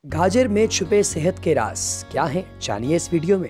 गाजर में छुपे सेहत के राज क्या हैं? जानिए इस वीडियो में।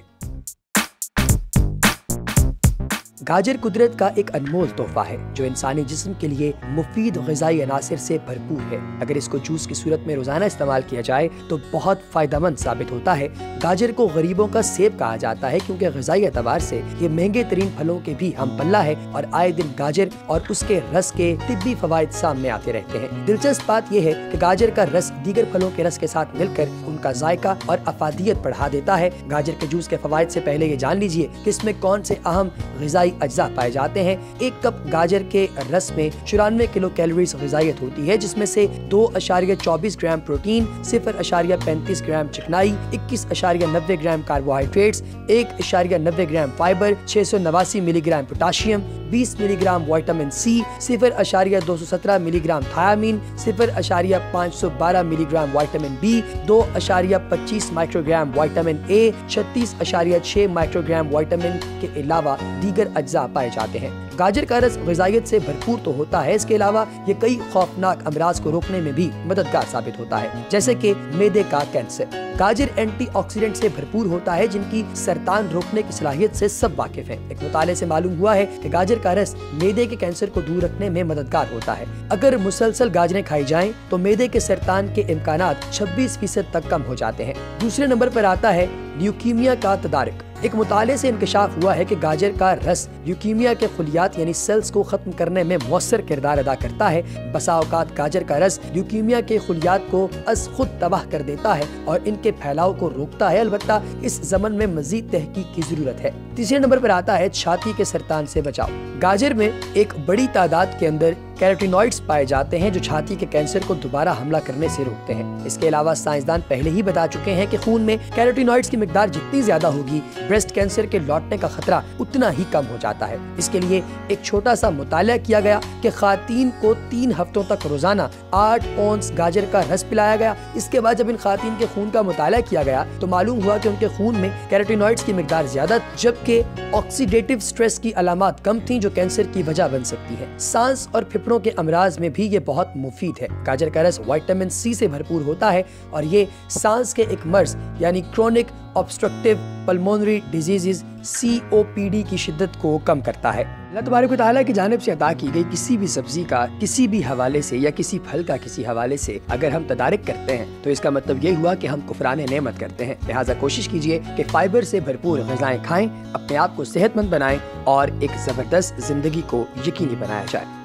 गाजर कुदरत का एक अनमोल तोहफा है जो इंसानी जिस्म के लिए मुफीद ग़िज़ाई अनासिर से भरपूर है। अगर इसको जूस की सूरत में रोजाना इस्तेमाल किया जाए तो बहुत फायदेमंद साबित होता है। गाजर को गरीबों का सेब कहा जाता है क्योंकि ग़िज़ाई एतबार से ये महंगे तरीन फलों के भी हम पल्ला है और आए दिन गाजर और उसके रस के तिब्बी फवाइद सामने आते रहते हैं। दिलचस्प बात यह है कि गाजर का रस दीगर फलों के रस के साथ मिलकर उनका जायका और अफादियत बढ़ा देता है। गाजर के जूस के फवाइद से पहले ये जान लीजिए कि इसमें कौन से अहम ग़िज़ाई अज्जा पाए जाते हैं। एक कप गाजर के रस में 94 किलो कैलोरीज ग़िज़ाइयत होती है, जिसमें से 2.24 ग्राम प्रोटीन, 0.35 ग्राम चिकनाई, 21.90 gram carbohydrates, 1.90 gram fibre, 689 milligram potassium, 20 milligram vitamin C, 0.217 milligram thiamine, 0.512 milligram vitamin B, 2.25 microgram vitamin A, 36.6 microgram vitamin के अलावा दीगर अज्जा पाए जाते हैं। गाजर का रस ग़िज़ाइयत से भरपूर तो होता है, इसके अलावा ये कई खौफनाक अमराज को रोकने में भी मददगार साबित होता है, जैसे कि मैदे का कैंसर। गाजर एंटीऑक्सीडेंट से भरपूर होता है जिनकी सरतान रोकने की सलाहियत से सब वाकिफ हैं। एक मुताले से मालूम हुआ है कि गाजर का रस मैदे के कैंसर को दूर रखने में मददगार होता है। अगर मुसलसल गाजरें खाई जाएं तो मैदे के सरतान के इम्कानात 26% तक कम हो जाते हैं। दूसरे नंबर पर आता है ल्यूकीमिया का तदारक। एक मुताले से इंकशाफ हुआ है कि गाजर का रस ल्यूकीमिया के खुलियात यानी सेल्स को खत्म करने में मौसर किरदार अदा करता है। बसा औकात गाजर का रस ल्यूकीमिया के खुलियात को अज खुद तबाह कर देता है और इनके फैलाव को रोकता है। अलबत्ता इस ज़मन में मजीद तहकीक की जरूरत है। तीसरे नंबर पर आता है छाती के सरतान से बचाव। गाजर में एक बड़ी तादाद के अंदर कैरोटीनॉइड्स पाए जाते हैं जो छाती के कैंसर को दोबारा हमला करने से रोकते हैं। इसके अलावा साइंसदान पहले ही बता चुके हैं कि खून में कैरोटीनॉइड्स की मिकदार जितनी ज्यादा होगी, ब्रेस्ट कैंसर के लौटने का खतरा उतना ही कम हो जाता है। इसके लिए एक छोटा सा मुताला किया गया कि खातीन को 3 हफ्तों तक रोजाना 8 औंस गाजर का रस पिलाया गया। इसके बाद जब इन खातीन के खून का मुताला किया गया तो मालूम हुआ कि उनके खून में कैरोटीनॉइड्स की मिकदार ज्यादा, जबकि ऑक्सीडेटिव स्ट्रेस की अलामात कम थी जो कैंसर की वजह बन सकती है। सांस और फेफड़ों के अमराज में भी ये बहुत मुफीद है। गाजर का रस विटामिन सी से भरपूर होता है और ये सांस के एक मर्ज यानी chronic obstructive pulmonary diseases COPD की शिद्दत को कम करता है। अल्लाह तबारक व तआला की जानिब से अता की गई किसी भी सब्जी का किसी भी हवाले से या किसी फल का किसी हवाले से अगर हम तदारिक करते हैं तो इसका मतलब ये हुआ कि हम कुफराने नेमत करते हैं। लिहाजा कोशिश कीजिए कि फाइबर से भरपूर ग़िज़ाएं खाएं, अपने आप को सेहतमंद बनाएं और एक जबरदस्त जिंदगी को यकीनी बनाया जाए।